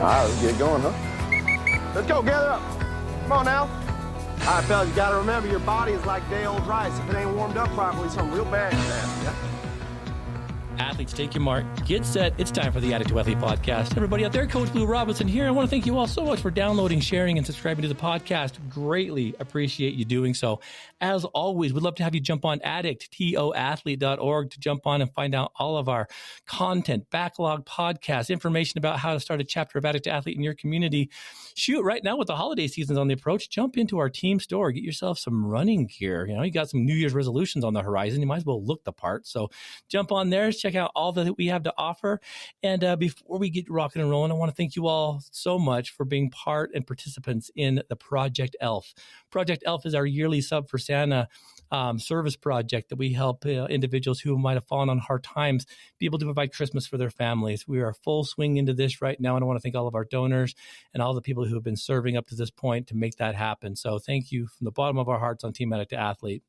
right, let's get going, huh? Let's go, gather up. Come on now. All right, fellas, you gotta remember your body is like day-old rice. If it ain't warmed up properly, something real bad can happen, yeah? Athletes, take your mark. Get set. It's time for the Addict II Athlete podcast. Everybody out there, Coach Blu Robinson here. I want to thank you all so much for downloading, sharing, and subscribing to the podcast. Greatly appreciate you doing so. As always, we'd love to have you jump on addicttoathlete.org to jump on and find out all of our content, backlog podcasts, information about how to start a chapter of Addict II Athlete in your community. Shoot, right now with the holiday seasons on the approach, jump into our team store. Get yourself some running gear. You know, you got some New Year's resolutions on the horizon. You might as well look the part. So jump on there, check out all that we have to offer. And before we get rocking and rolling, I want to thank you all so much for being part and participants in the Project ELF. Project ELF is our yearly Sub for Santa service project that we help individuals who might have fallen on hard times be able to provide Christmas for their families. We are full swing into this right now, and I want to thank all of our donors and all the people who have been serving up to this point to make that happen. So thank you from the bottom of our hearts on Team Addict II Athlete.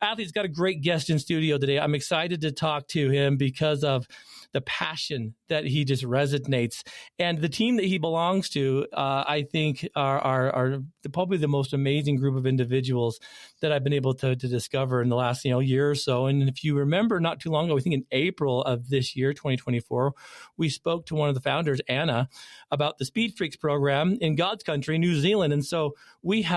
Athlete's got a great guest in studio today. I'm excited to talk to him because of the passion that he just resonates. And the team that he belongs to, I think, are probably the most amazing group of individuals that I've been able to discover in the last year or so. And if you remember, not too long ago, I think in April of this year, 2024, we spoke to one of the founders, Anna, about the Speed Freaks program in God's country, New Zealand. And so we've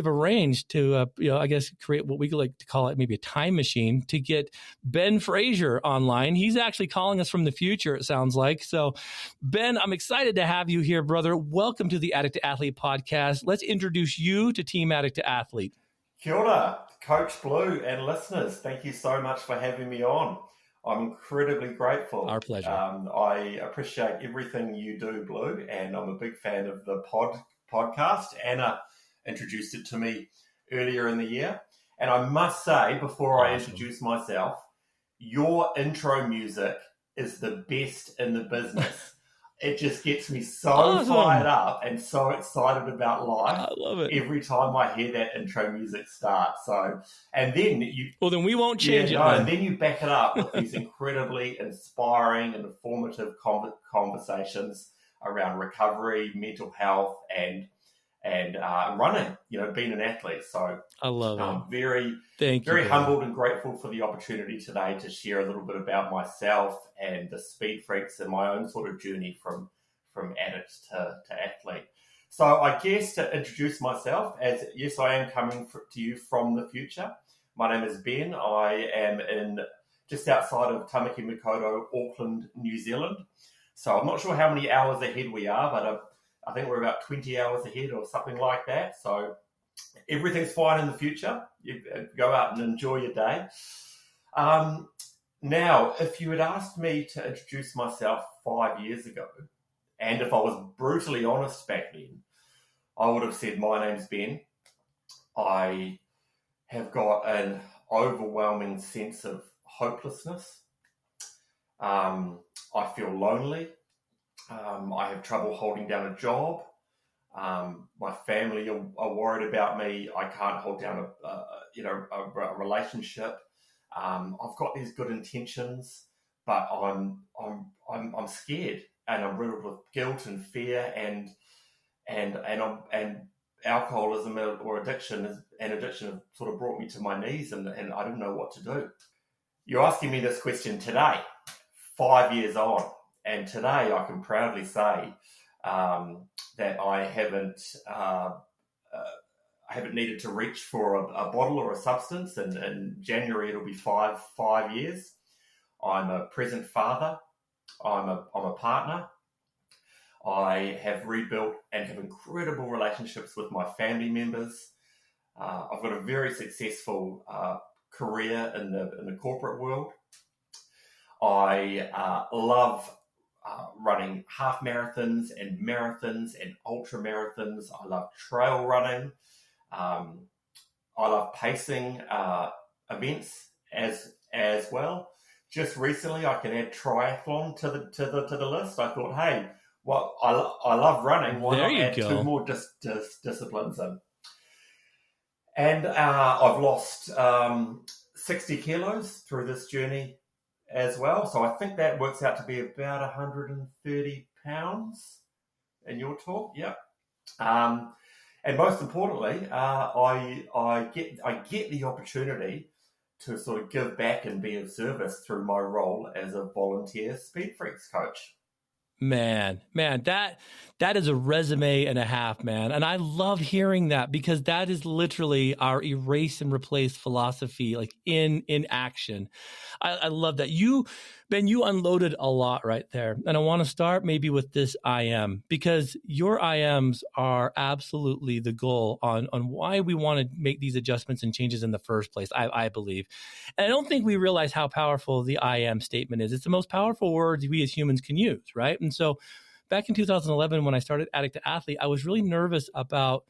arranged to, I guess, create what we like to call it maybe a time machine to get Ben Fraser online. He's actually calling us from the future, it sounds like. So, Ben, I'm excited to have you here, brother. Welcome to the Addict II Athlete podcast. Let's introduce you to Team Addict II Athlete. Kia ora, Coach Blu and listeners. Thank you so much for having me on. I'm incredibly grateful. Our pleasure. I appreciate everything you do, Blu, and I'm a big fan of the podcast. Anna introduced it to me earlier in the year. And I must say, before I introduce myself, your intro music is the best in the business. It just gets me so fired up and so excited about life. I love it. Every time I hear that intro music start. So, and then you... Well, then we won't change it. And then you back it up with these incredibly inspiring and informative conversations around recovery, mental health, and running, being an athlete. So I love it. I'm very very humbled and grateful for the opportunity today to share a little bit about myself and the Speed Freaks and my own sort of journey from addict to athlete. So I guess to introduce myself, as yes, I am coming to you from the future. My name is Ben. I am in just outside of Tamaki Makaurau, Auckland, New Zealand. So I'm not sure how many hours ahead we are, but I think we're about 20 hours ahead or something like that. So everything's fine in the future. You go out and enjoy your day. Now, if you had asked me to introduce myself 5 years ago, and if I was brutally honest back then, I would have said, my name's Ben. I have got an overwhelming sense of hopelessness. I feel lonely. I have trouble holding down a job. My family are worried about me. I can't hold down a relationship. I've got these good intentions, but I'm scared, and I'm riddled with guilt and fear, and alcoholism or addiction have sort of brought me to my knees, and I didn't know what to do. You're asking me this question today, 5 years on. And today I can proudly say that I haven't needed to reach for a bottle or a substance. And in January it'll be five years. I'm a present father. I'm a partner. I have rebuilt and have incredible relationships with my family members. I've got a very successful career in the corporate world. I love running half marathons and ultra marathons. I love trail running. I love pacing events as well. Just recently, I can add triathlon to the list. I thought, hey, well, I love running. Why not add two more disciplines in? And I've lost 60 kilos through this journey as well. So I think that works out to be about 130 pounds in your talk. Yeah. And most importantly, I get the opportunity to sort of give back and be of service through my role as a volunteer Speed Freaks coach. Man, that is a resume and a half, man. And I love hearing that, because that is literally our erase and replace philosophy, like in action. I love that. Ben, you unloaded a lot right there. And I want to start maybe with this I am, because your IMs are absolutely the goal on why we want to make these adjustments and changes in the first place, I believe. And I don't think we realize how powerful the I am statement is. It's the most powerful words we as humans can use, right? And so back in 2011, when I started Addict II Athlete, I was really nervous about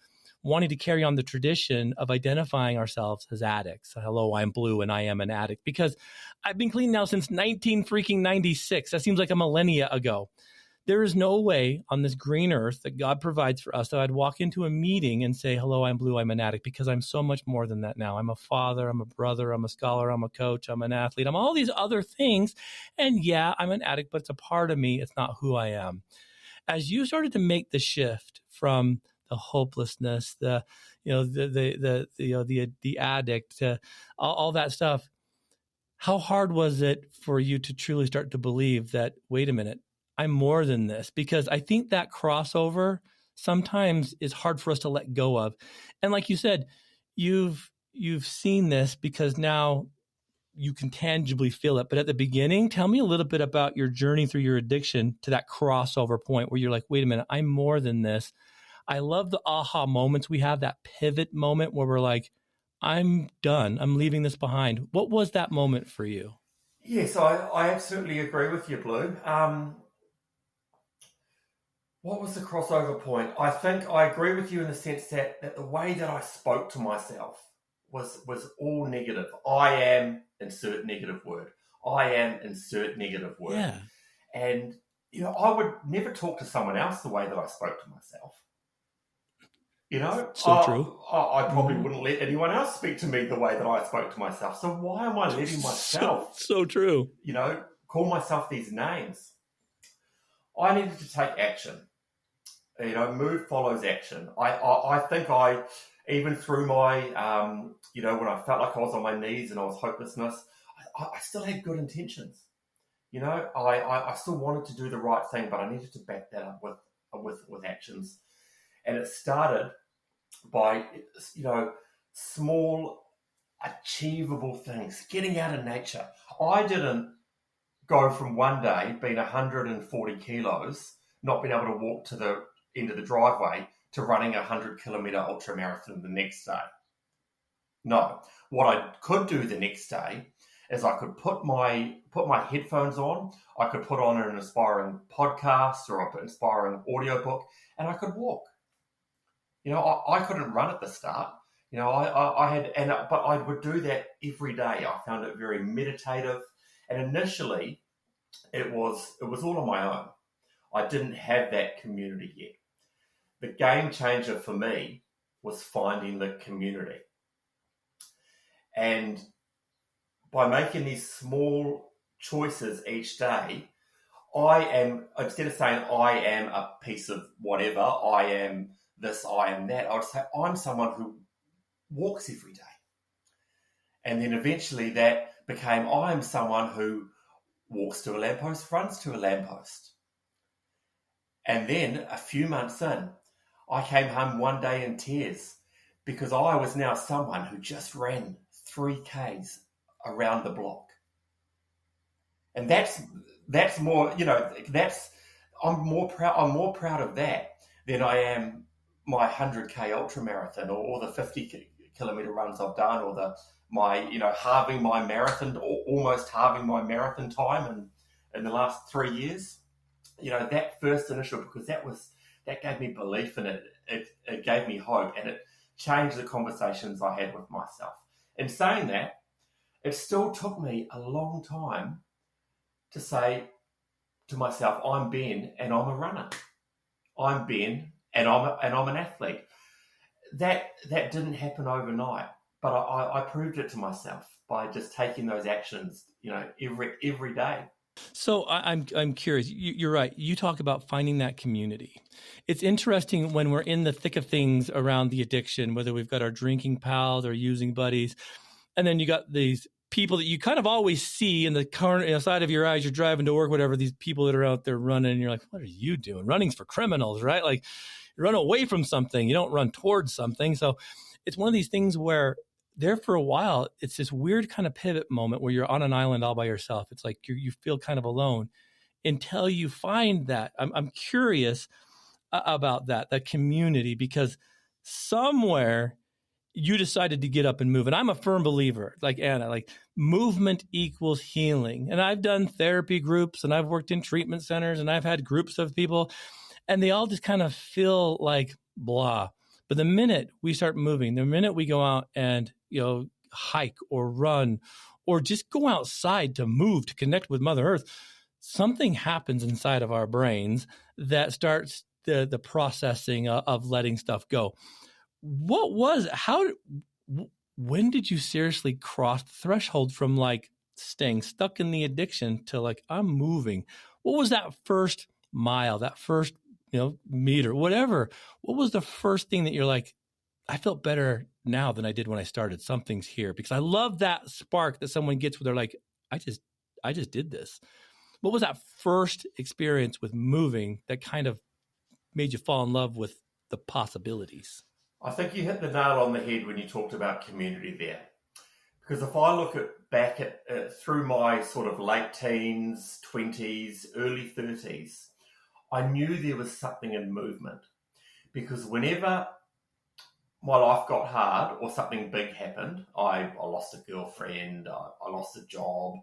wanting to carry on the tradition of identifying ourselves as addicts. Hello, I'm Blu and I am an addict, because I've been clean now since 1996. That seems like a millennia ago. There is no way on this green earth that God provides for us that I'd walk into a meeting and say, hello, I'm Blu, I'm an addict, because I'm so much more than that now. I'm a father, I'm a brother, I'm a scholar, I'm a coach, I'm an athlete, I'm all these other things. And yeah, I'm an addict, but it's a part of me. It's not who I am. As you started to make the shift from the hopelessness, the addict, all that stuff, how hard was it for you to truly start to believe that, wait a minute, I'm more than this? Because I think that crossover sometimes is hard for us to let go of. And like you said, you've seen this because now you can tangibly feel it. But at the beginning, tell me a little bit about your journey through your addiction to that crossover point where you're like, wait a minute, I'm more than this. I love the aha moments we have, that pivot moment where we're like, I'm done. I'm leaving this behind. What was that moment for you? Yes, I absolutely agree with you, Blu. What was the crossover point? I think I agree with you in the sense that the way that I spoke to myself was all negative. I am, insert negative word. I am, insert negative word. Yeah. And, I would never talk to someone else the way that I spoke to myself. So true. I probably wouldn't let anyone else speak to me the way that I spoke to myself. So why am I letting myself, so true, call myself these names? I needed to take action. Move follows action. I think even through my, when I felt like I was on my knees and I was hopelessness, I still had good intentions. I still wanted to do the right thing, but I needed to back that up with actions. And it started by, small, achievable things, getting out of nature. I didn't go from one day being 140 kilos, not being able to walk to the end of the driveway, to running a 100-kilometre ultra marathon the next day. No. What I could do the next day is I could put my headphones on, I could put on an inspiring podcast or an inspiring audiobook, and I could walk. I couldn't run at the start. But I would do that every day. I found it very meditative, and initially, it was all on my own. I didn't have that community yet. The game changer for me was finding the community, and by making these small choices each day, I am, instead of saying I am a piece of whatever, I am this, I am that, I would say I'm someone who walks every day. And then eventually that became I am someone who walks to a lamppost, runs to a lamppost. And then a few months in, I came home one day in tears because I was now someone who just ran 3Ks around the block. And that's more, I'm more proud of that than I am my 100K ultra marathon or the 50-kilometer runs I've done, or halving my marathon, or almost halving my marathon time in the last 3 years. That first initial, because that gave me belief, and it gave me hope, and it changed the conversations I had with myself. In saying that, it still took me a long time to say to myself, I'm Ben and I'm a runner. I'm Ben and I'm an athlete. That didn't happen overnight, but I proved it to myself by just taking those actions, every day. So I'm curious. You're right. You talk about finding that community. It's interesting when we're in the thick of things around the addiction, whether we've got our drinking pals or using buddies, and then you got these people that you kind of always see in the corner, side of your eyes. You're driving to work, whatever. These people that are out there running, and you're like, "What are you doing? Running's for criminals, right?" Like, you run away from something. You don't run towards something. So it's one of these things where there for a while, it's this weird kind of pivot moment where you're on an island all by yourself. It's like you feel kind of alone until you find that. I'm curious about that community, because somewhere you decided to get up and move. And I'm a firm believer, like Anna, like movement equals healing. And I've done therapy groups and I've worked in treatment centers and I've had groups of people, and they all just kind of feel like blah. But the minute we start moving, the minute we go out and, hike or run or just go outside to move, to connect with Mother Earth, something happens inside of our brains that starts the processing of letting stuff go. When did you seriously cross the threshold from like staying stuck in the addiction to like, I'm moving? What was that first mile, that first meter, whatever? What was the first thing that you're like, I felt better now than I did when I started? Something's here. Because I love that spark that someone gets where they're like, I just did this. What was that first experience with moving that kind of made you fall in love with the possibilities? I think you hit the nail on the head when you talked about community there. Because if I look back at through my sort of late teens, 20s, early 30s, I knew there was something in movement. Because whenever my life got hard or something big happened, I lost a girlfriend, I lost a job,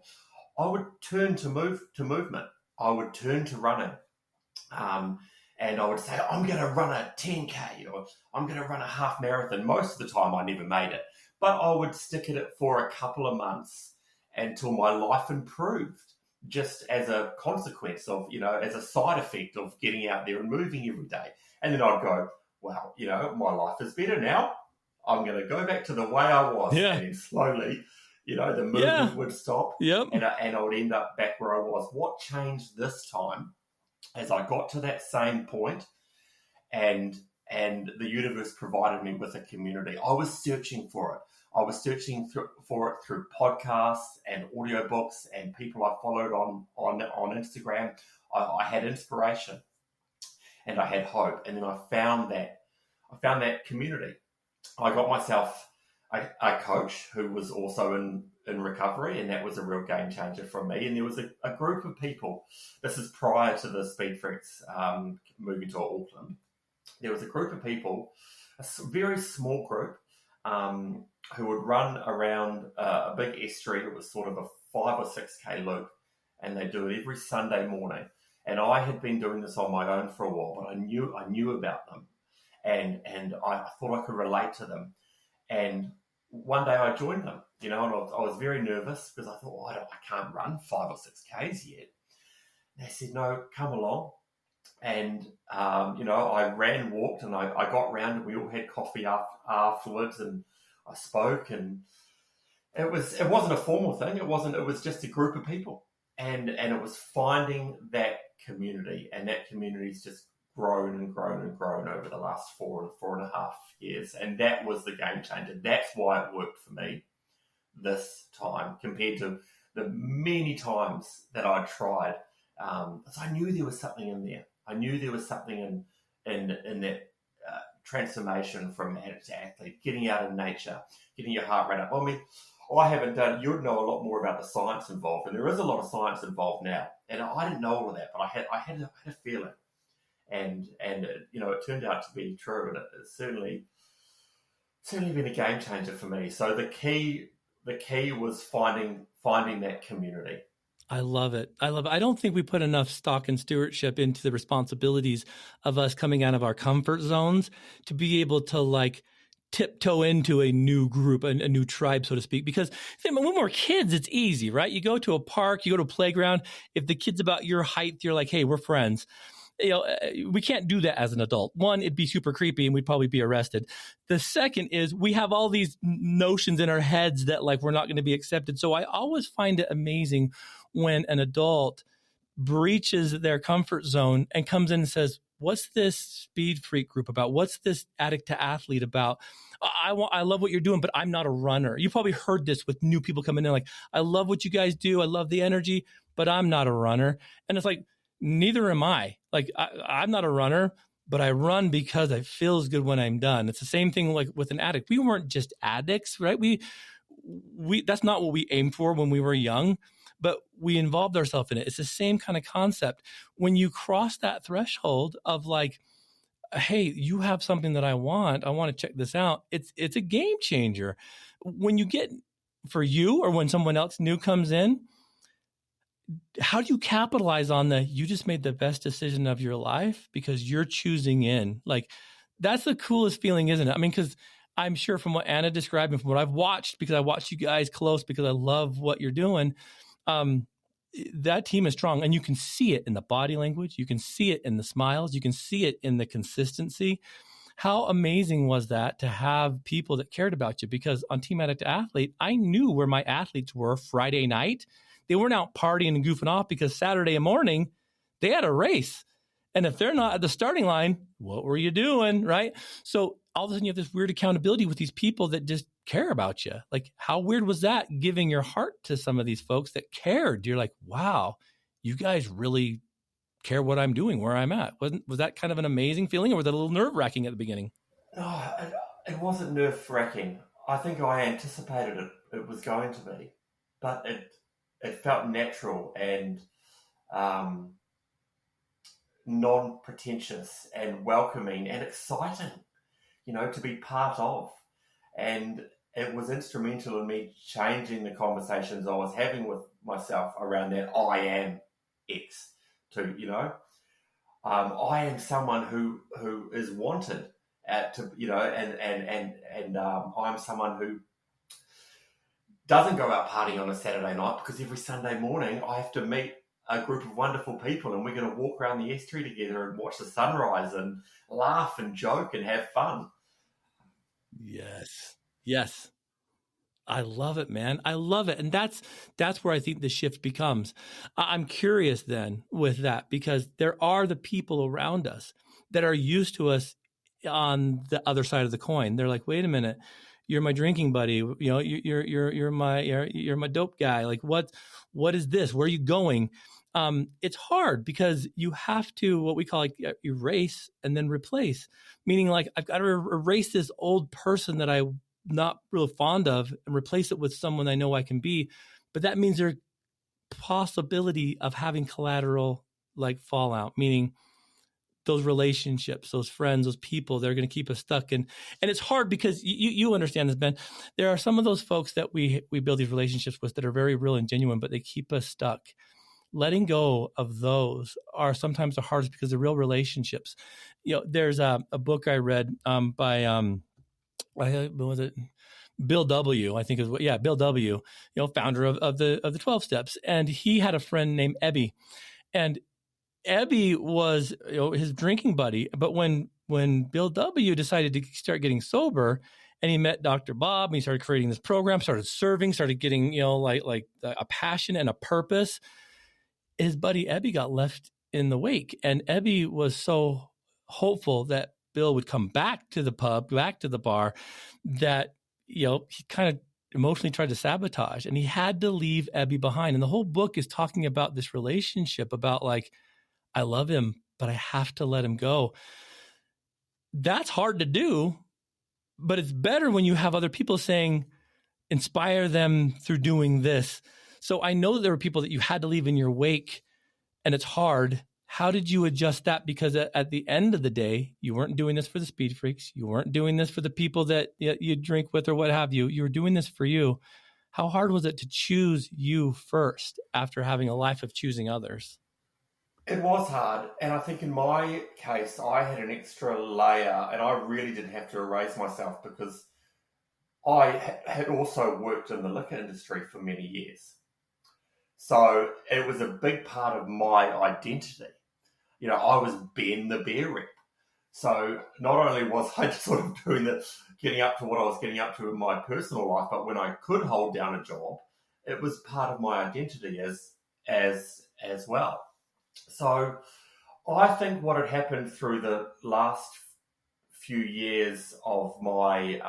I would turn to movement. I would turn to running. And I would say, I'm going to run a 10K or I'm going to run a half marathon. Most of the time I never made it, but I would stick at it for a couple of months until my life improved, just as a consequence of, as a side effect of getting out there and moving every day. And then I'd go, well, my life is better now. I'm going to go back to the way I was. Yeah. And then slowly, the movement would stop. Yep. And I would end up back where I was. What changed this time as I got to that same point and the universe provided me with a community? I was searching for it. I was searching for it through podcasts and audiobooks and people I followed on Instagram. I had inspiration and I had hope. And then I found that community. I got myself a coach who was also in recovery, and that was a real game changer for me. And there was a group of people. This is prior to the Speed Freaks moving to Auckland. There was a group of people, a very small group, who would run around a big estuary. It was sort of a 5 or 6K loop, and they do it every Sunday morning. And I had been doing this on my own for a while, but I knew about them, and I thought I could relate to them. And one day I joined them, and I was very nervous because I thought, I can't run 5 or 6Ks yet. And they said, no, come along. And, I ran, walked, and I got round, and we all had coffee afterwards, and I spoke, and it wasn't a formal thing. It was just a group of people. And it was finding that community, and that community's just grown and grown and grown over the last 4.5 years. And that was the game changer. That's why it worked for me this time compared to the many times that I'd tried. So I knew there was something in there. I knew there was something in that transformation from addict to athlete, getting out in nature, getting your heart rate up. I mean, I haven't done, you'd know a lot more about the science involved, and there is a lot of science involved now. And I didn't know all of that, but I had a feeling. And it turned out to be true, and it's certainly been a game changer for me. So the key was finding that community. I love it. I don't think we put enough stock and stewardship into the responsibilities of us coming out of our comfort zones to be able to tiptoe into a new group, a new tribe, so to speak. Because when we're kids, it's easy, right? You go to a park, you go to a playground. If the kid's about your height, you're like, hey, we're friends. we can't do that as an adult. One, it'd be super creepy and we'd probably be arrested. The second is we have all these notions in our heads that like we're not going to be accepted. So I always find it amazing when an adult breaches their comfort zone and comes in and says, what's this Speed Freak group about? What's this Addict II Athlete about? I love what you're doing, but I'm not a runner. You probably heard this with new people coming in, like, I love what you guys do. I love the energy, but I'm not a runner. And it's like, neither am I. Like, I'm not a runner, but I run because it feels good when I'm done. It's the same thing like with an addict. We weren't just addicts, right? We that's not what we aimed for when we were young, but we involved ourselves in it. It's the same kind of concept. When you cross that threshold of like, hey, you have something that I want to check this out. It's a game changer. When you get, for you or when someone else new comes in, how do you capitalize on you just made the best decision of your life because you're choosing in? Like, that's the coolest feeling, isn't it? I mean, because I'm sure from what Anna described and from what I've watched, because I watched you guys close because I love what you're doing, that team is strong, and you can see it in the body language. You can see it in the smiles. You can see it in the consistency. How amazing was that to have people that cared about you? Because on Team Addict Athlete, I knew where my athletes were Friday night. They weren't out partying and goofing off because Saturday morning they had a race. And if they're not at the starting line, what were you doing, right? So all of a sudden you have this weird accountability with these people that just care about you. Like, how weird was that, giving your heart to some of these folks that cared? You're like, wow, you guys really care what I'm doing, where I'm at. Was that kind of an amazing feeling, or was that a little nerve-wracking at the beginning? No, it wasn't nerve-wracking. I think I anticipated it was going to be, but it felt natural and non-pretentious and welcoming and exciting, to be part of. And it was instrumental in me changing the conversations I was having with myself around that I am X to, I am someone who is wanted and I'm someone who doesn't go out partying on a Saturday night because every Sunday morning I have to meet a group of wonderful people and we're going to walk around the estuary together and watch the sunrise and laugh and joke and have fun. Yes. I love it, man. I love it. And that's where I think the shift becomes. I'm curious then with that, because there are the people around us that are used to us on the other side of the coin. They're like, wait a minute, you're my drinking buddy. You're my dope guy. Like, what is this? Where are you going? It's hard because you have to, what we call like erase and then replace, meaning like I've got to erase this old person that I'm not real fond of and replace it with someone I know I can be. But that means there's possibility of having collateral like fallout, meaning those relationships, those friends, those people, they're going to keep us stuck. And it's hard because you understand this, Ben. There are some of those folks that we build these relationships with that are very real and genuine, but they keep us stuck. Letting go of those are sometimes the hardest because they're real relationships. There's a book I read by what was it? Bill W. I think is Bill W. Founder of the 12 Steps, and he had a friend named Ebby, and Ebby was his drinking buddy. But when Bill W. decided to start getting sober, and he met Dr. Bob, and he started creating this program, started serving, started getting like a passion and a purpose. His buddy Ebby got left in the wake, and Ebby was so hopeful that Bill would come back to the pub, back to the bar, that he kind of emotionally tried to sabotage, and he had to leave Ebby behind. And the whole book is talking about this relationship, about like, I love him, but I have to let him go. That's hard to do, but it's better when you have other people saying, inspire them through doing this. So I know there were people that you had to leave in your wake, and it's hard. How did you adjust that? Because at the end of the day, you weren't doing this for the Speed Freaks. You weren't doing this for the people that you drink with or what have you. You were doing this for you. How hard was it to choose you first after having a life of choosing others? It was hard. And I think in my case, I had an extra layer, and I really didn't have to erase myself because I had also worked in the liquor industry for many years. So it was a big part of my identity. I was Ben the Bear rep. So not only was I sort of getting up to what I was getting up to in my personal life, but when I could hold down a job, it was part of my identity as well. So I think what had happened through the last few years of my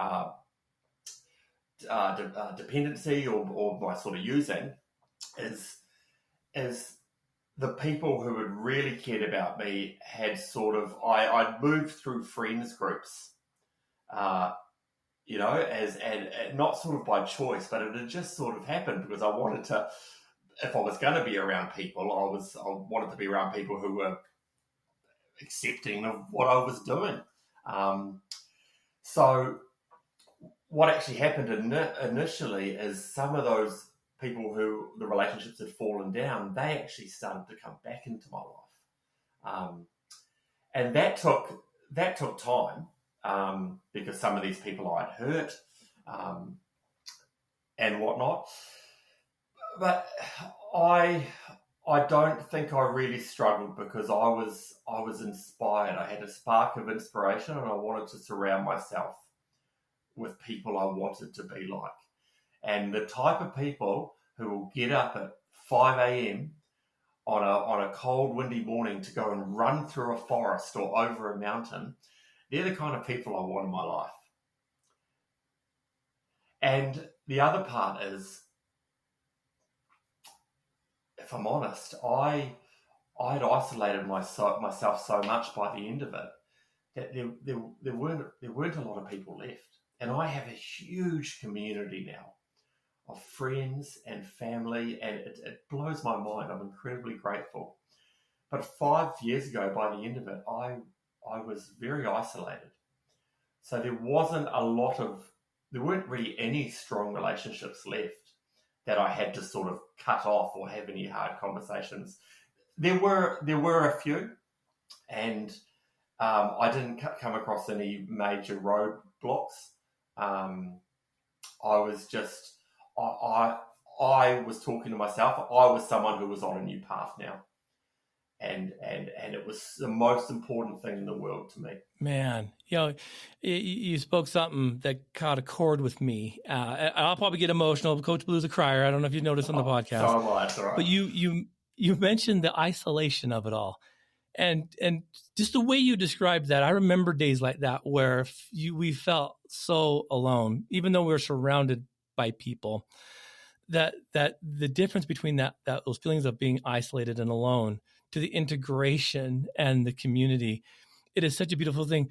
dependency or my sort of using is the people who had really cared about me had sort of, I'd moved through friends groups, and not sort of by choice, but it had just sort of happened because I wanted to, if I was going to be around people, I wanted to be around people who were accepting of what I was doing. So what actually happened initially is some of those people who the relationships had fallen down, they actually started to come back into my life. And that took time because some of these people I'd hurt and whatnot. But I don't think I really struggled because I was inspired. I had a spark of inspiration and I wanted to surround myself with people I wanted to be like. And the type of people who will get up at 5 a.m. on a cold, windy morning to go and run through a forest or over a mountain, they're the kind of people I want in my life. And the other part is, if I'm honest, I'd isolated myself so much by the end of it that there weren't a lot of people left. And I have a huge community now of friends and family, and it blows my mind. I'm incredibly grateful. But 5 years ago, by the end of it, I was very isolated. So there weren't really any strong relationships left that I had to sort of cut off or have any hard conversations. There were a few, and I didn't come across any major roadblocks. I was talking to myself. I was someone who was on a new path now. And it was the most important thing in the world to me. Man, you spoke something that caught a chord with me. I'll probably get emotional. Coach Blu's a crier. I don't know if you've noticed on the podcast. So am I. That's all right. But you mentioned the isolation of it all. And just the way you described that, I remember days like that where we felt so alone, even though we were surrounded by people. That the difference between those feelings of being isolated and alone to the integration and the community, it is such a beautiful thing.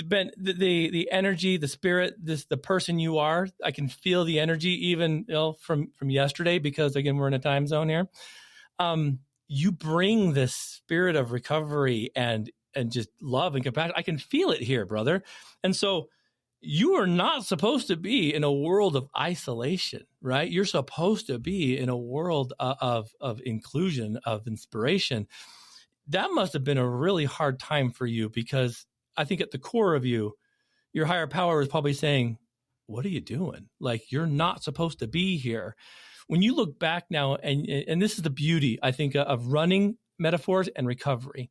Ben, the energy, the spirit, the person you are, I can feel the energy even from yesterday because again we're in a time zone here. You bring this spirit of recovery and just love and compassion. I can feel it here, brother. And so you are not supposed to be in a world of isolation, right? You're supposed to be in a world of inclusion, of inspiration. That must have been a really hard time for you because I think at the core of you, your higher power is probably saying, what are you doing? Like, you're not supposed to be here. When you look back now, and this is the beauty, I think, of running metaphors and recovery.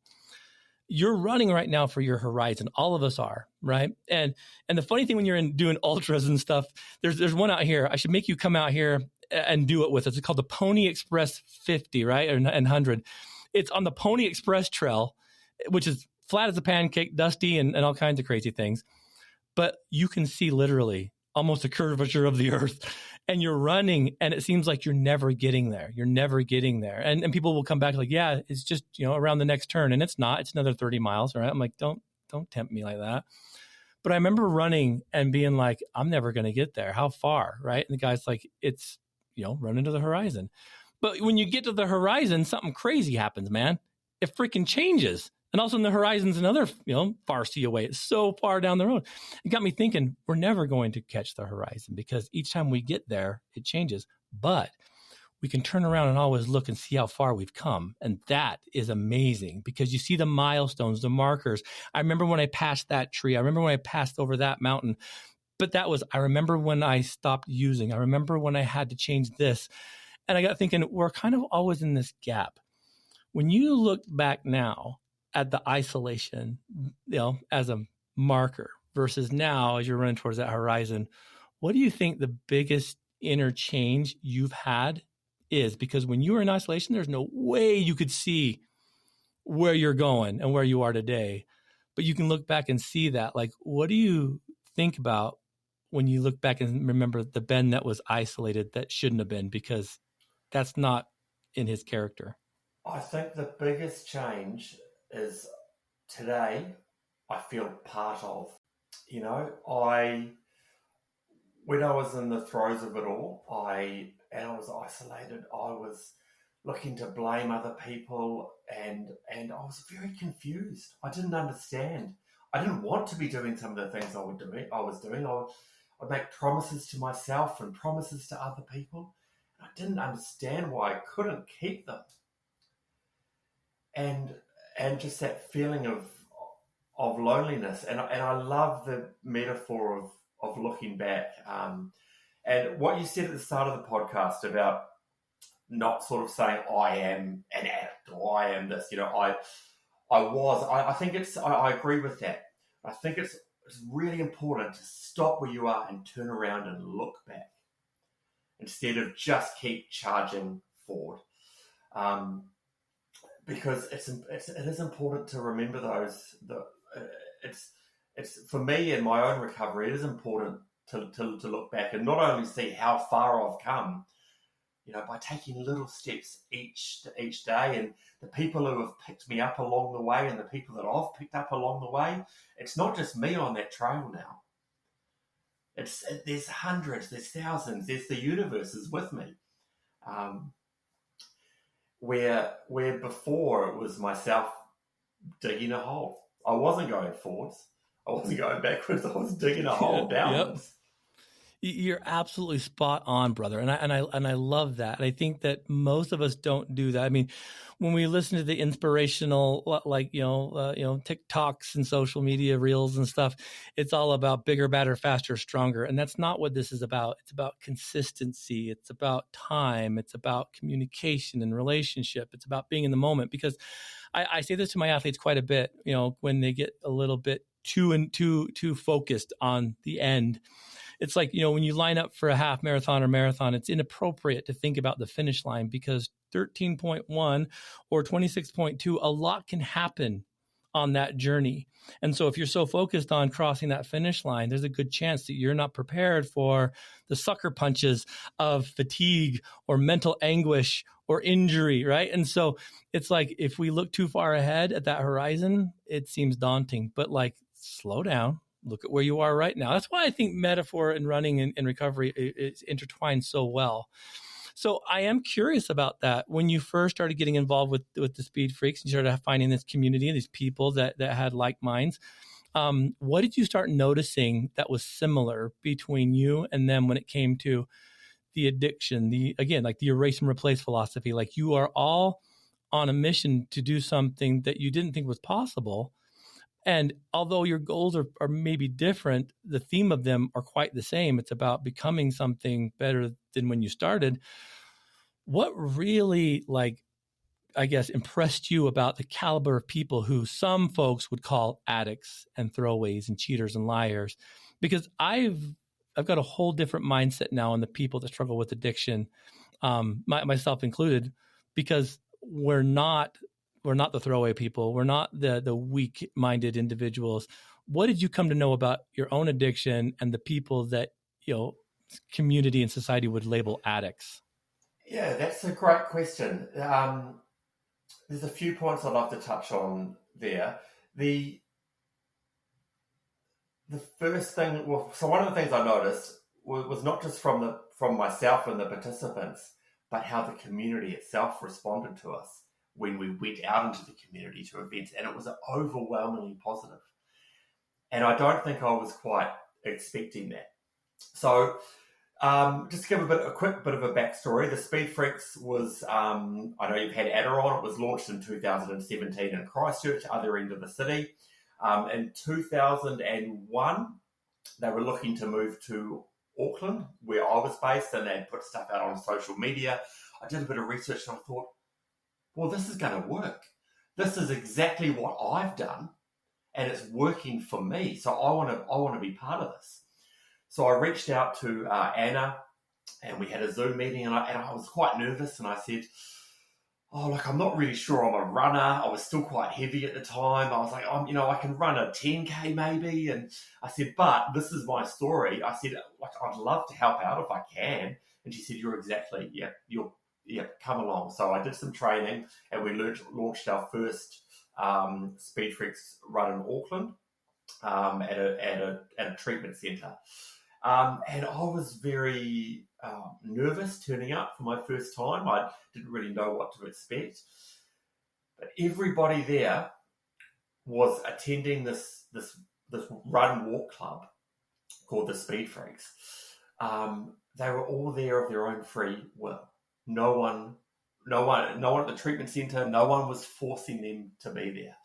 You're running right now for your horizon. All of us are, right? And the funny thing when you're doing ultras and stuff, there's one out here. I should make you come out here and do it with us. It's called the Pony Express 50, right? And 100. It's on the Pony Express Trail, which is flat as a pancake, dusty, and all kinds of crazy things. But you can see literally almost a curvature of the earth. And you're running, and it seems like you're never getting there. You're never getting there. And people will come back like, yeah, it's just, around the next turn. And it's not. It's another 30 miles, right? I'm like, don't tempt me like that. But I remember running and being like, I'm never going to get there. How far, right? And the guy's like, it's, run into the horizon. But when you get to the horizon, something crazy happens, man. It freaking changes. And all of a sudden the horizon's another, far sea away. It's so far down the road. It got me thinking, we're never going to catch the horizon because each time we get there, it changes. But we can turn around and always look and see how far we've come. And that is amazing because you see the milestones, the markers. I remember when I passed that tree. I remember when I passed over that mountain. But I remember when I stopped using. I remember when I had to change this. And I got thinking, we're kind of always in this gap. When you look back now, at the isolation, as a marker versus now as you're running towards that horizon, what do you think the biggest inner change you've had is? Because when you were in isolation, there's no way you could see where you're going and where you are today, but you can look back and see that. Like, what do you think about when you look back and remember the Ben that was isolated that shouldn't have been, because that's not in his character? I think the biggest change is today I feel part of. When I was in the throes of it all, I was isolated. I was looking to blame other people, and I was very confused. I didn't understand. I didn't want to be doing some of the things I was doing. I'd make promises to myself and promises to other people. I didn't understand why I couldn't keep them. And just that feeling of loneliness. And I love the metaphor of looking back. And what you said at the start of the podcast about not sort of saying I am an addict or I am this, I agree with that. I think it's really important to stop where you are and turn around and look back instead of just keep charging forward. Because it is important to remember those. It's for me in my own recovery, it is important to look back and not only see how far I've come, by taking little steps each day, and the people who have picked me up along the way and the people that I've picked up along the way. It's not just me on that trail now. There's hundreds, there's thousands, there's the universe is with me. Where before it was myself digging a hole. I wasn't going forwards. I wasn't going backwards. I was digging a hole downwards. Yep. You're absolutely spot on, brother. And I love that. And I think that most of us don't do that. I mean, when we listen to the inspirational, TikToks and social media reels and stuff, it's all about bigger, better, faster, stronger. And that's not what this is about. It's about consistency. It's about time. It's about communication and relationship. It's about being in the moment. Because I say this to my athletes quite a bit, when they get a little bit too focused on the end. It's like, when you line up for a half marathon or marathon, it's inappropriate to think about the finish line, because 13.1 or 26.2, a lot can happen on that journey. And so if you're so focused on crossing that finish line, there's a good chance that you're not prepared for the sucker punches of fatigue or mental anguish or injury, right? And so it's like, if we look too far ahead at that horizon, it seems daunting, but slow down. Look at where you are right now. That's why I think metaphor and running and recovery is intertwined so well. So I am curious about that. When you first started getting involved with the Speed Freaks, and you started finding this community, these people that had like minds, what did you start noticing that was similar between you and them when it came to the addiction, the erase and replace philosophy? Like, you are all on a mission to do something that you didn't think was possible. And although your goals are maybe different, the theme of them are quite the same. It's about becoming something better than when you started. What really, impressed you about the caliber of people who some folks would call addicts and throwaways and cheaters and liars? Because I've got a whole different mindset now on the people that struggle with addiction, myself included, because we're not the throwaway people. We're not the weak-minded individuals. What did you come to know about your own addiction and the people that, community and society would label addicts? Yeah, that's a great question. There's a few points I'd love to touch on there. The first thing, so one of the things I noticed was not just from myself and the participants, but how the community itself responded to us when we went out into the community to events, and it was overwhelmingly positive. And I don't think I was quite expecting that. So just to give a quick bit of a backstory, the Speed Freaks was, I know you've had Adderall, it was launched in 2017 in Christchurch, other end of the city. In 2001, they were looking to move to Auckland, where I was based, and they'd put stuff out on social media. I did a bit of research and I thought, well, this is going to work. this is exactly what I've done and it's working for me. So I want to be part of this. So I reached out to Anna, and we had a Zoom meeting, and I was quite nervous, and I said, oh, look, I'm not really sure I'm a runner. I was still quite heavy at the time. I was like, I can run a 10K maybe. And I said, but this is my story. I said, like, I'd love to help out if I can. And she said, come along. So I did some training, and we launched our first Speed Freaks run in Auckland at a treatment centre. And I was very nervous turning up for my first time. I didn't really know what to expect. But everybody there was attending this run walk club called the Speed Freaks. They were all there of their own free will. No one at the treatment centre, no one was forcing them to be there.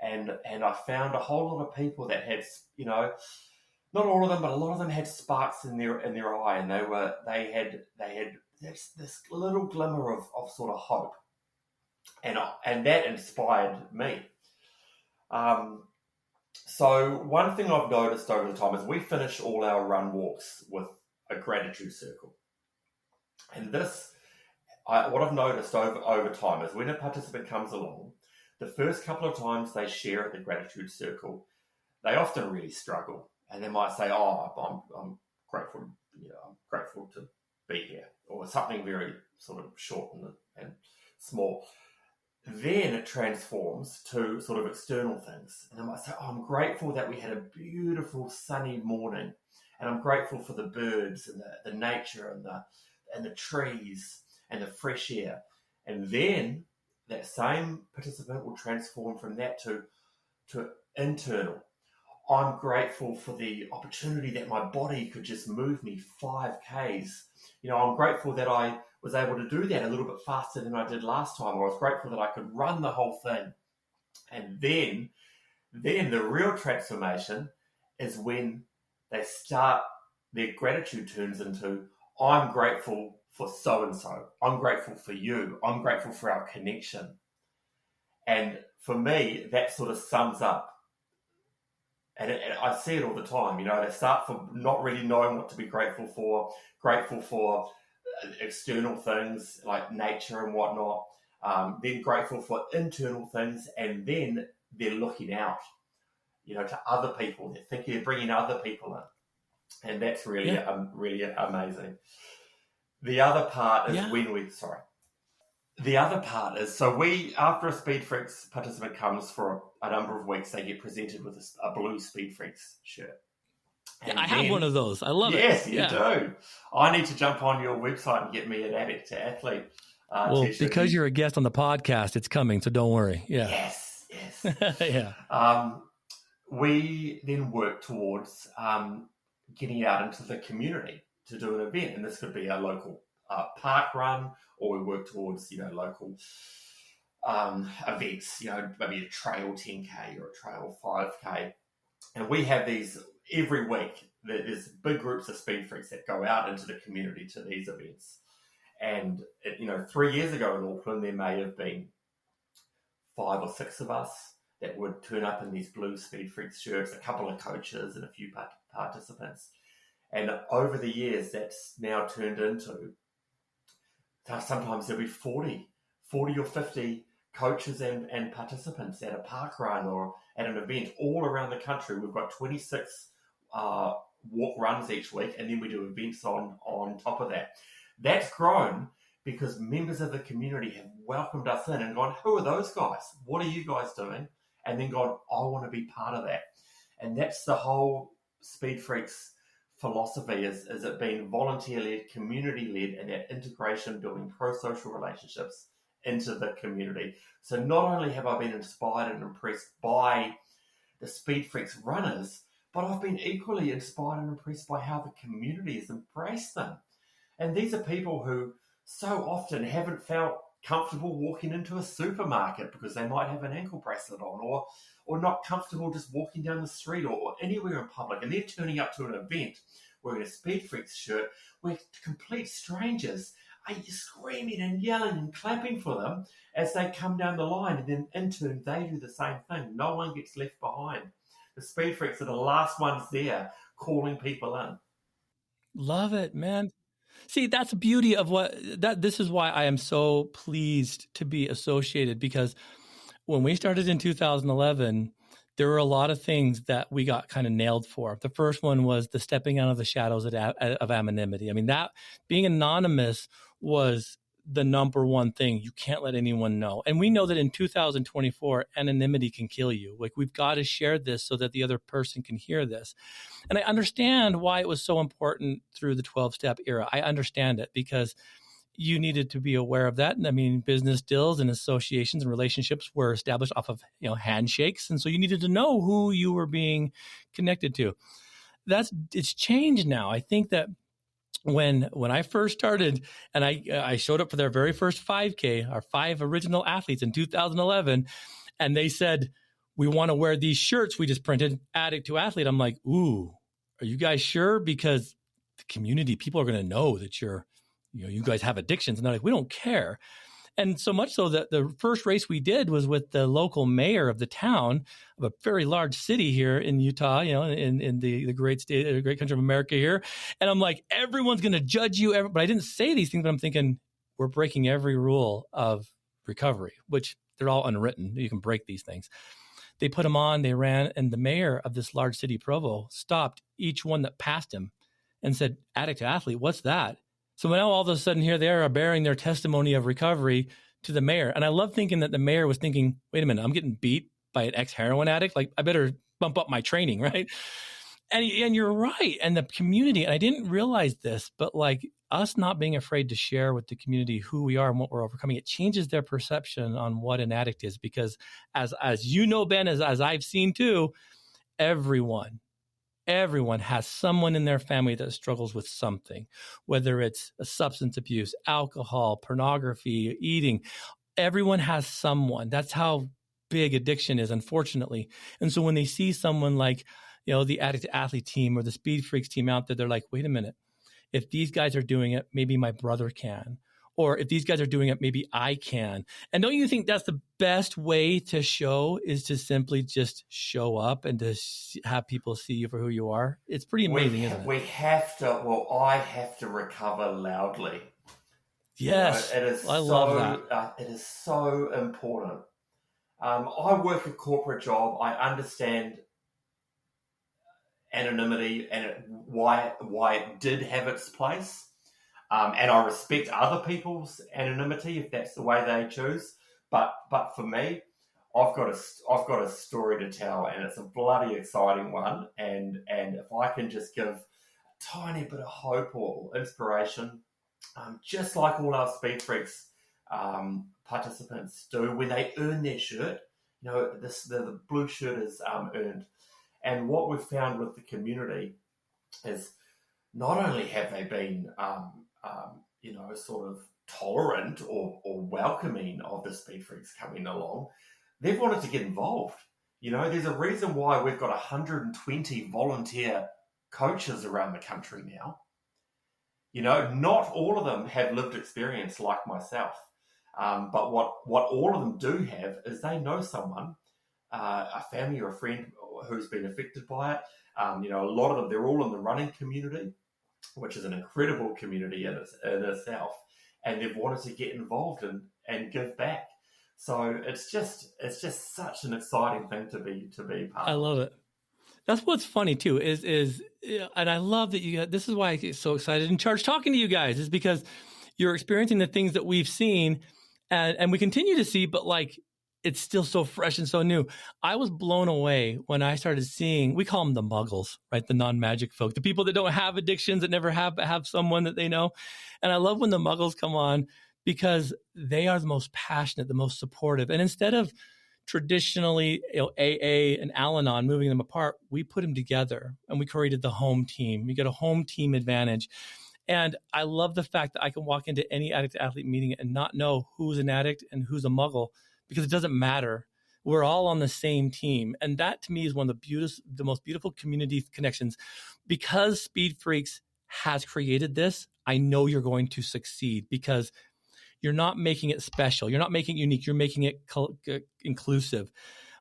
And I found a whole lot of people that had, not all of them, but a lot of them had sparks in their eye, and they had this little glimmer of sort of hope, and that inspired me. So one thing I've noticed over the time is we finish all our run walks with a gratitude circle, and what I've noticed over time is when a participant comes along, the first couple of times they share at the gratitude circle, they often really struggle. And they might say, "Oh, I'm grateful. I'm grateful to be here," or something very sort of short and small. Then it transforms to sort of external things, and they might say, "Oh, I'm grateful that we had a beautiful sunny morning, and I'm grateful for the birds and the nature and the trees and the fresh air." And then that same participant will transform from that to internal. I'm grateful for the opportunity that my body could just move me 5Ks. I'm grateful that I was able to do that a little bit faster than I did last time, or I was grateful that I could run the whole thing. And then the real transformation is when they start, their gratitude turns into, I'm grateful for so-and-so. I'm grateful for you. I'm grateful for our connection. And for me, that sort of sums up. And I see it all the time, they start from not really knowing what to be grateful for external things like nature and whatnot, then grateful for internal things, and then they're looking out, to other people. They're thinking of bringing other people in. And that's really, really amazing. The other part is The other part is, after a Speed Freaks participant comes for a number of weeks, they get presented with a blue Speed Freaks shirt. And I have one of those. I love it. Yes, you do. I need to jump on your website and get me an Addict II Athlete t-shirt. Because you're a guest on the podcast, it's coming, so don't worry. Yeah. Yes. Yeah. We then work towards getting out into the community to do an event, and this could be a local park run, or we work towards local events, maybe a trail 10K or a trail 5K, and we have these every week. There's big groups of Speed Freaks that go out into the community to these events, and 3 years ago in Auckland there may have been 5 or 6 of us that would turn up in these blue Speed Freaks shirts, a couple of coaches and a few participants, and over the years that's now turned into sometimes there'll be 40 or 50 coaches and participants at a park run or at an event all around the country. We've got 26 walk runs each week, and then we do events on top of that. That's grown because members of the community have welcomed us in and gone, who are those guys? What are you guys doing? And then gone, I want to be part of that. And that's the whole Speed Freaks philosophy, is it being volunteer-led, community-led, and that integration, building pro-social relationships into the community. So not only have I been inspired and impressed by the Speed Freaks runners, but I've been equally inspired and impressed by how the community has embraced them. And these are people who so often haven't felt comfortable walking into a supermarket because they might have an ankle bracelet on, or not comfortable just walking down the street or anywhere in public, and they're turning up to an event wearing a Speed Freaks shirt where complete strangers are you screaming and yelling and clapping for them as they come down the line, and then in turn they do the same thing. No one gets left behind. The Speed Freaks are the last ones there calling people in. Love it, man. See, that's the beauty of this is why I am so pleased to be associated, because when we started in 2011, there were a lot of things that we got kind of nailed for. The first one was the stepping out of the shadows of anonymity. I mean, that being anonymous was the number one thing. You can't let anyone know. And we know that in 2024, anonymity can kill you. Like, we've got to share this so that the other person can hear this. And I understand why it was so important through the 12-step era. I understand it, because you needed to be aware of that. And I mean, business deals and associations and relationships were established off of, handshakes. And so you needed to know who you were being connected to. It's changed now. I think that when I first started and I showed up for their very first 5K, our 5 original athletes in 2011, and they said, we want to wear these shirts we just printed, Addict II Athlete. I'm like, ooh, are you guys sure? Because the community, people are going to know that you guys have addictions. And they're like, we don't care. And so much so that the first race we did was with the local mayor of the town of a very large city here in Utah, in the great state, the great country of America here. And I'm like, everyone's going to judge you. But I didn't say these things, but I'm thinking, we're breaking every rule of recovery, which they're all unwritten. You can break these things. They put them on, they ran, and the mayor of this large city, Provo, stopped each one that passed him and said, Addict II Athlete, what's that? So now all of a sudden here they are bearing their testimony of recovery to the mayor. And I love thinking that the mayor was thinking, wait a minute, I'm getting beat by an ex-heroin addict. Like, I better bump up my training, right? And you're right. And the community, and I didn't realize this, but like us not being afraid to share with the community who we are and what we're overcoming, it changes their perception on what an addict is. Because as you know, Ben, as I've seen too, everyone has someone in their family that struggles with something, whether it's a substance abuse, alcohol, pornography, eating. Everyone has someone. That's how big addiction is, unfortunately. And so when they see someone like, the Addict II Athlete team or the Speed Freaks team out there, they're like, wait a minute, if these guys are doing it, maybe my brother can. Or if these guys are doing it, maybe I can. And don't you think that's the best way to show, is to simply just show up and to have people see you for who you are? It's pretty amazing, isn't it? I have to recover loudly. Yes, love that. It is so important. I work a corporate job. I understand anonymity and why it did have its place. And I respect other people's anonymity if that's the way they choose. But for me, I've got a story to tell, and it's a bloody exciting one. And if I can just give a tiny bit of hope or inspiration, just like all our Speed Freaks participants do when they earn their shirt, the blue shirt is earned. And what we've found with the community is not only have they been sort of tolerant or welcoming of the Speed Freaks coming along, they've wanted to get involved. There's a reason why we've got 120 volunteer coaches around the country now. Not all of them have lived experience like myself. But what all of them do have is they know someone, a family or a friend who's been affected by it. A lot of them, they're all in the running community, which is an incredible community in itself, and they've wanted to get involved and give back. So it's just such an exciting thing to be part of. I love it. That's what's funny too, is and I love that this is why I get so excited and charged talking to you guys, is because you're experiencing the things that we've seen and we continue to see, but like, it's still so fresh and so new. I was blown away when I started seeing, we call them the muggles, right? The non-magic folk, the people that don't have addictions, that never have someone that they know. And I love when the muggles come on, because they are the most passionate, the most supportive. And instead of traditionally, AA and Al-Anon moving them apart, we put them together and we created the home team. We get a home team advantage. And I love the fact that I can walk into any Addict II Athlete meeting and not know who's an addict and who's a muggle, because it doesn't matter. We're all on the same team. And that to me is one of the most beautiful community connections. Because Speed Freaks has created this, I know you're going to succeed because you're not making it special. You're not making it unique. You're making it inclusive.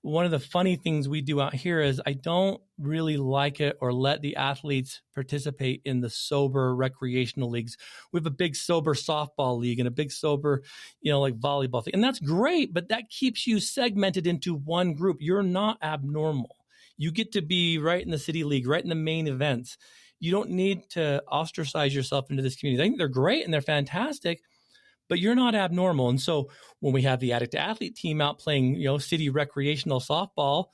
One of the funny things we do out here is I don't really like it or let the athletes participate in the sober recreational leagues. We have a big sober softball league and a big sober, like volleyball thing. And that's great, but that keeps you segmented into one group. You're not abnormal. You get to be right in the city league, right in the main events. You don't need to ostracize yourself into this community. I think they're great and they're fantastic, but you're not abnormal. And so when we have the Addict II Athlete team out playing, city recreational softball,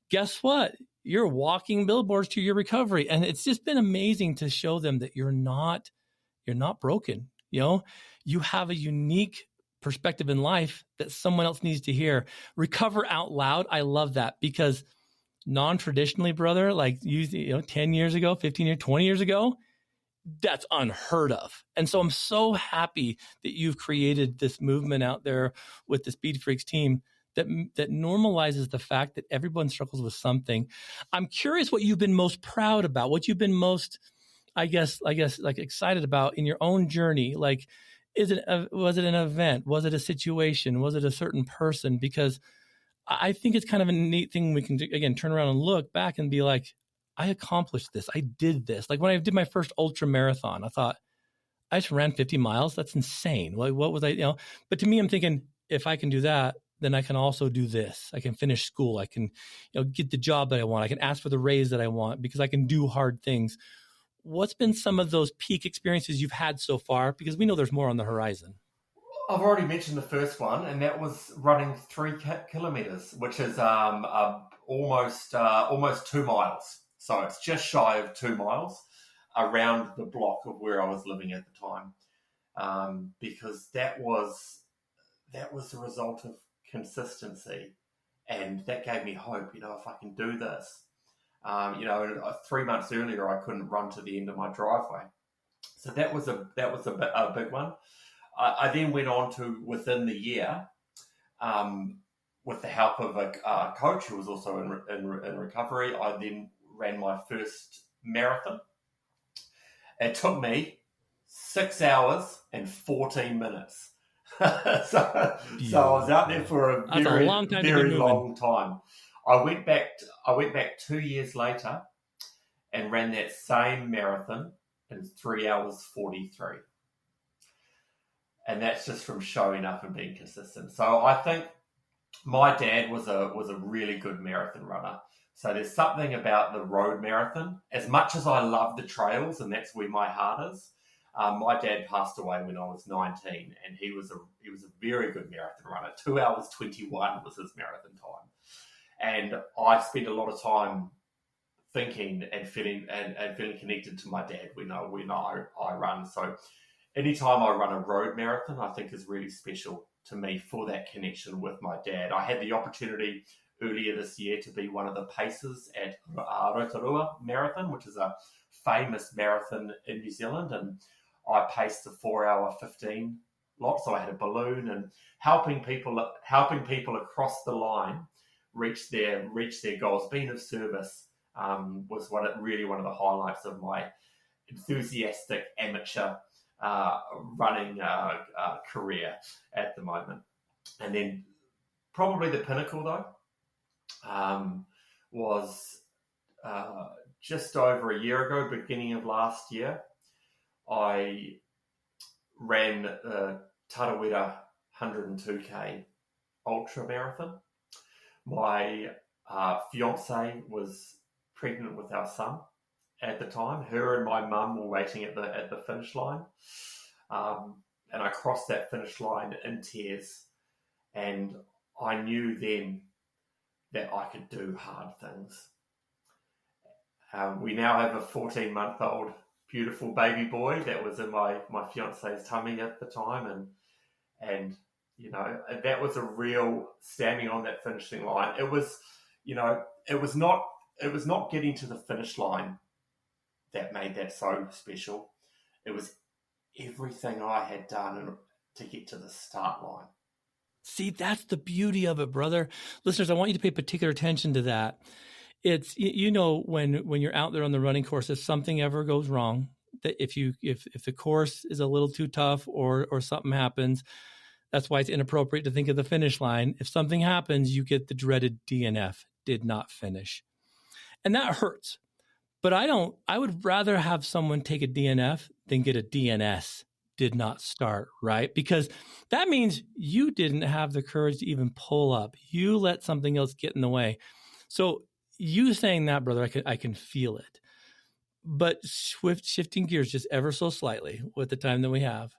guess what? You're walking billboards to your recovery. And it's just been amazing to show them that you're not broken. You have a unique perspective in life that someone else needs to hear. Recover out loud. I love that because non-traditionally, brother, like 10 years ago, 15 years, 20 years ago, that's unheard of. And so I'm so happy that you've created this movement out there with the Speed Freaks team that normalizes the fact that everyone struggles with something. I'm curious what you've been most proud about, what you've been most, I guess, like excited about in your own journey. Like, was it an event? Was it a situation? Was it a certain person? Because I think it's kind of a neat thing we can do, again, turn around and look back and be like, I accomplished this. I did this. Like when I did my first ultra marathon, I thought, I just ran 50 miles. That's insane. Like what was I, but to me, I'm thinking if I can do that, then I can also do this. I can finish school. I can, get the job that I want. I can ask for the raise that I want because I can do hard things. What's been some of those peak experiences you've had so far? Because we know there's more on the horizon. I've already mentioned the first one, and that was running 3 kilometers, which is almost 2 miles. So it's just shy of 2 miles around the block of where I was living at the time, because that was the result of consistency, and that gave me hope. If I can do this, 3 months earlier I couldn't run to the end of my driveway, so that was a big one. I then went on to within the year, with the help of a coach who was also in recovery. I then ran my first marathon. It took me 6 hours and 14 minutes. so I was out there for a very long time. I went back 2 years later and ran that same marathon in 3 hours 43. And that's just from showing up and being consistent. So I think my dad was a really good marathon runner. So there's something about the road marathon. As much as I love the trails, and that's where my heart is, my dad passed away when I was 19, and he was a very good marathon runner. 2 hours 21 was his marathon time, and I spent a lot of time thinking and feeling connected to my dad when I run. So anytime I run a road marathon, I think is really special to me for that connection with my dad. I had the opportunity earlier this year to be one of the pacers at Rotorua Marathon, which is a famous marathon in New Zealand, and I paced the 4 hour 15 lot. So I had a balloon, and helping people across the line reach their goals, being of service, was one of the highlights of my enthusiastic amateur running career at the moment. And then probably the pinnacle though was just over a year ago, beginning of last year, I ran the Tarawera 102k ultra marathon. My fiance was pregnant with our son at the time. Her and my mum were waiting at the finish line, and I crossed that finish line in tears. And I knew then that I could do hard things. We now have a 14-month-old beautiful baby boy that was in my fiance's tummy at the time, and that was a real standing on that finishing line. It was not getting to the finish line that made that so special. It was everything I had done to get to the start line. See, that's the beauty of it, brother. Listeners, I want you to pay particular attention to that. It's, when you're out there on the running course, if something ever goes wrong, that if the course is a little too tough or something happens, that's why it's inappropriate to think of the finish line. If something happens, you get the dreaded DNF, did not finish. And that hurts. But I would rather have someone take a DNF than get a DNS, did not start, right? Because that means you didn't have the courage to even pull up. You let something else get in the way. So you saying that, brother, I can feel it. But shifting gears just ever so slightly with the time that we have,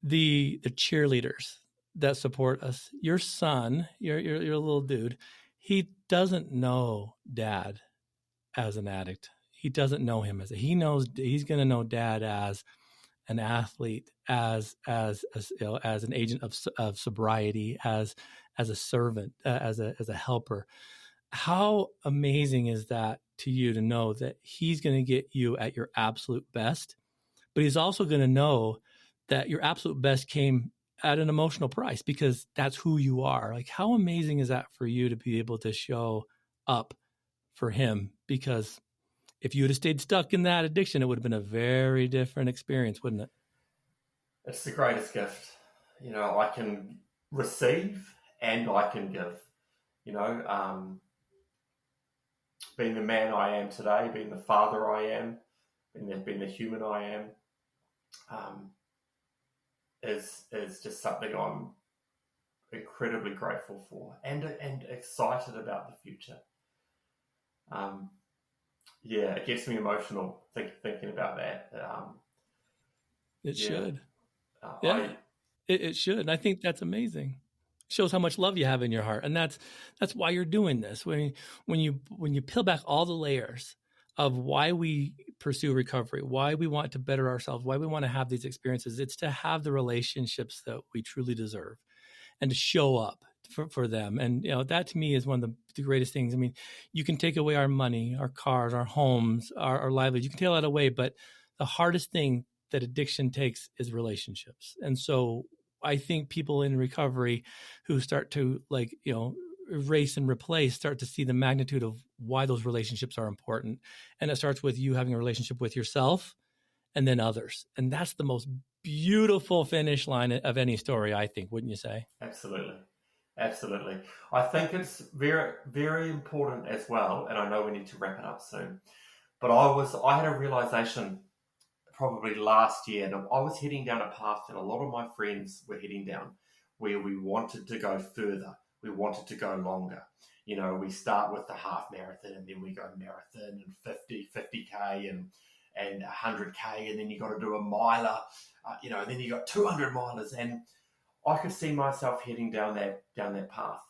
the cheerleaders that support us, your son, your little dude, he doesn't know dad as an addict. He doesn't know him he knows he's going to know dad as an athlete, as an agent of sobriety, as a servant, as a helper. How amazing is that to you to know that he's going to get you at your absolute best, but he's also going to know that your absolute best came at an emotional price because that's who you are. Like, how amazing is that for you to be able to show up for him? Because if you would have stayed stuck in that addiction, it would have been a very different experience, wouldn't it? It's the greatest gift. I can receive and I can give. Being the man I am today, being the father I am, being the human I am, is just something I'm incredibly grateful for and excited about the future. It gets me emotional thinking about that. It should. It should. And I think that's amazing. Shows how much love you have in your heart. And that's why you're doing this. When you peel back all the layers of why we pursue recovery, why we want to better ourselves, why we want to have these experiences, it's to have the relationships that we truly deserve and to show up for them. And, that to me is one of the greatest things. I mean, you can take away our money, our cars, our homes, our livelihood. You can take all that away, but the hardest thing that addiction takes is relationships. And so I think people in recovery who start to erase and replace start to see the magnitude of why those relationships are important. And it starts with you having a relationship with yourself and then others. And that's the most beautiful finish line of any story, I think, wouldn't you say? Absolutely. I think it's very, very important as well. And I know we need to wrap it up soon, but I had a realization probably last year, and I was heading down a path that a lot of my friends were heading down, where we wanted to go further, we wanted to go longer. We start with the half marathon, and then we go marathon and 50K and 100K, and then you got to do a miler, and then you got 200 milers, and I could see myself heading down that path.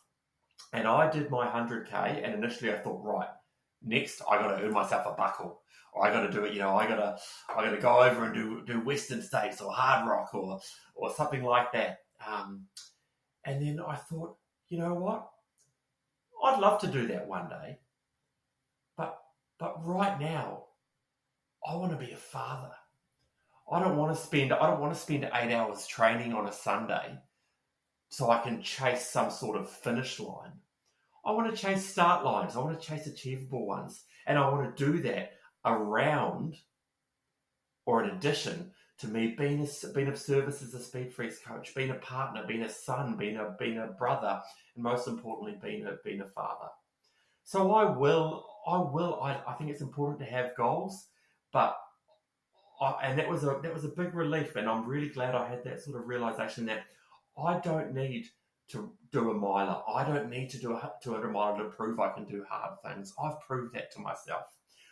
And I did my 100K, and initially I thought, right, next I got to earn myself a buckle. I got to do it, I got to go over and do Western States or Hard Rock or something like that. And then I thought, you know what? I'd love to do that one day, but right now, I want to be a father. I don't want to spend 8 hours training on a Sunday so I can chase some sort of finish line. I want to chase start lines. I want to chase achievable ones, and I want to do that around or in addition to me being of service as a Speed Freaks coach, being a partner, being a son, being a brother, and most importantly, being a father. So I think it's important to have goals, but that was a big relief, and I'm really glad I had that sort of realization that I don't need to do a miler. I don't need to do a 200 miler to prove I can do hard things. I've proved that to myself.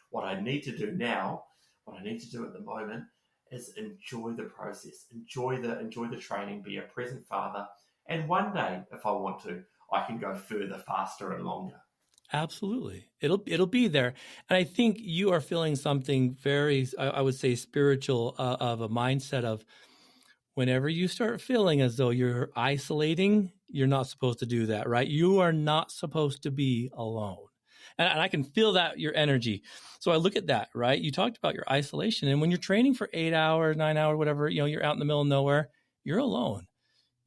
What I need to do now, what I need to do at the moment, is enjoy the process, enjoy the training, be a present father, and one day, if I want to, I can go further, faster, and longer. Absolutely. It'll be there. And I think you are feeling something very, I would say, spiritual, of a mindset of whenever you start feeling as though you're isolating, you're not supposed to do that, right? You are not supposed to be alone. And I can feel that, your energy. So I look at that, right? You talked about your isolation. And when you're training for 8 hours, 9 hours, whatever, you're out in the middle of nowhere, you're alone.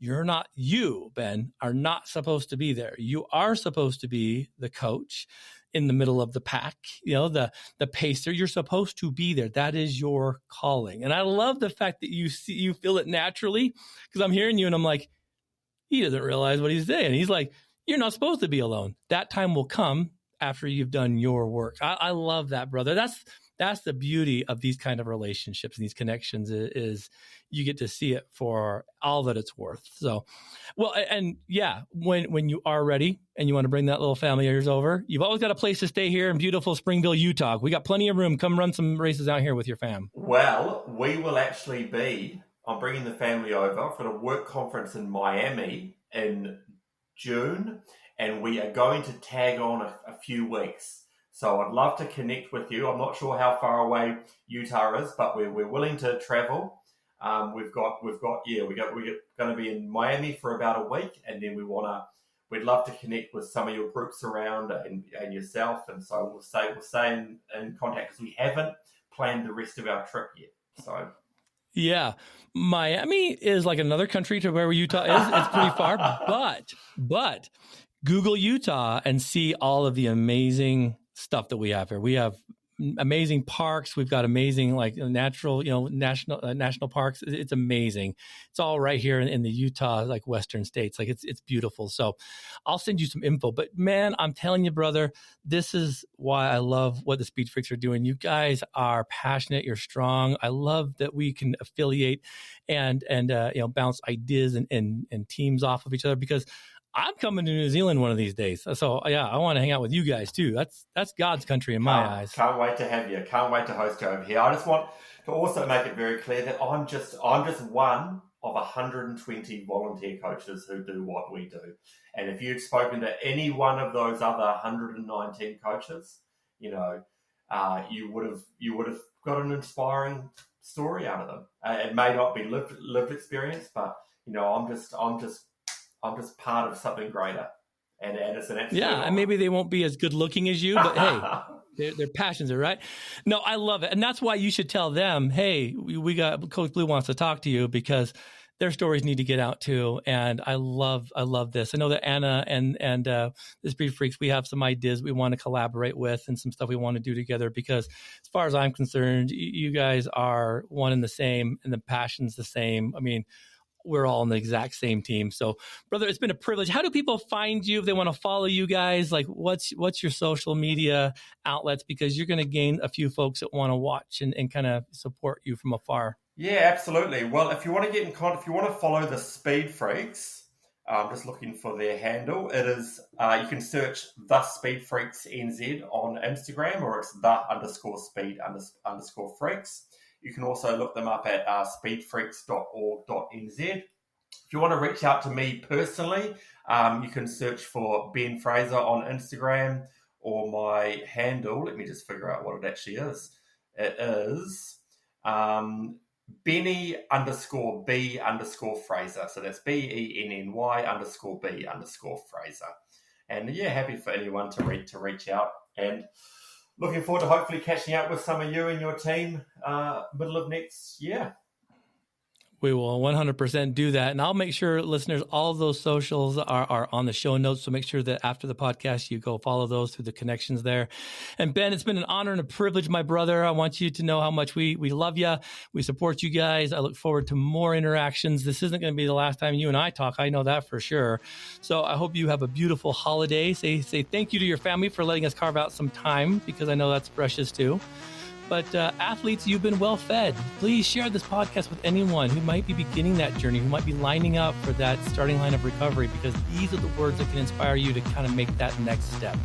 You, Ben, are not supposed to be there. You are supposed to be the coach in the middle of the pack, the pacer. You're supposed to be there. That is your calling. And I love the fact that you feel it naturally, because I'm hearing you and I'm like, he doesn't realize what he's saying. He's like, you're not supposed to be alone. That time will come after you've done your work. I love that, brother. That's the beauty of these kind of relationships and these connections is you get to see it for all that it's worth. So, well, and yeah, when you are ready and you want to bring that little family of yours over, you've always got a place to stay here in beautiful Springville, Utah. We got plenty of room. Come run some races out here with your fam. Well, we will actually I'm bringing the family over for a work conference in Miami in June, and we are going to tag on a few weeks. So I'd love to connect with you. I'm not sure how far away Utah is, but we're willing to travel. We're going to be in Miami for about a week, and then we'd love to connect with some of your groups around and yourself. And so we'll stay in contact, because we haven't planned the rest of our trip yet. So. Yeah. Miami is like another country to where Utah is. It's pretty far, but Google Utah and see all of the amazing stuff that we have here. We have amazing parks. We've got amazing natural, national parks. It's amazing. It's all right here in the Utah, western states. It's beautiful. So I'll send you some info, but man, I'm telling you, brother, this is why I love what the Speed Freaks are doing. You guys are passionate. You're strong. I love that we can affiliate and bounce ideas and teams off of each other, because I'm coming to New Zealand one of these days. So yeah, I want to hang out with you guys too. That's God's country in my eyes. Can't wait to have you. Can't wait to host you over here. I just want to also make it very clear that I'm just one of 120 volunteer coaches who do what we do. And if you'd spoken to any one of those other 119 coaches, you would have got an inspiring story out of them. It may not be lived experience, but I'm just part of something greater, and it's an absolute honor. And maybe they won't be as good looking as you, but hey, their passions are right. No, I love it, and that's why you should tell them, hey, we got Coach Blu wants to talk to you, because their stories need to get out too. And I love this. I know that Anna and the Speed Freaks, we have some ideas we want to collaborate with and some stuff we want to do together, because as far as I'm concerned, you guys are one and the same, and the passion's the same. I mean, we're all on the exact same team. So, brother, it's been a privilege. How do people find you if they want to follow you guys? What's your social media outlets? Because you're going to gain a few folks that want to watch and kind of support you from afar. Yeah, absolutely. Well, if you want to get in contact, if you want to follow the Speed Freaks, I'm just looking for their handle. It is, you can search the Speed Freaks NZ on Instagram, or it's the_speed_freaks. You can also look them up at speedfreaks.org.nz. If you want to reach out to me personally, you can search for Ben Fraser on Instagram, or my handle. Let me just figure out what it actually is. It is Benny_B_Fraser. So that's BENNY_B_Fraser. And yeah, happy for anyone to reach out, and looking forward to hopefully catching up with some of you and your team middle of next year. We will 100% do that. And I'll make sure, listeners, all of those socials are on the show notes. So make sure that after the podcast, you go follow those through the connections there. And Ben, it's been an honor and a privilege, my brother. I want you to know how much we love you. We support you guys. I look forward to more interactions. This isn't going to be the last time you and I talk. I know that for sure. So I hope you have a beautiful holiday. Say thank you to your family for letting us carve out some time, because I know that's precious too. But athletes, you've been well fed. Please share this podcast with anyone who might be beginning that journey, who might be lining up for that starting line of recovery, because these are the words that can inspire you to kind of make that next step.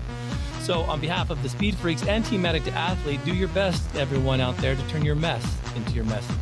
So on behalf of the Speed Freaks and Team Addict II Athlete, do your best, everyone out there, to turn your mess into your message.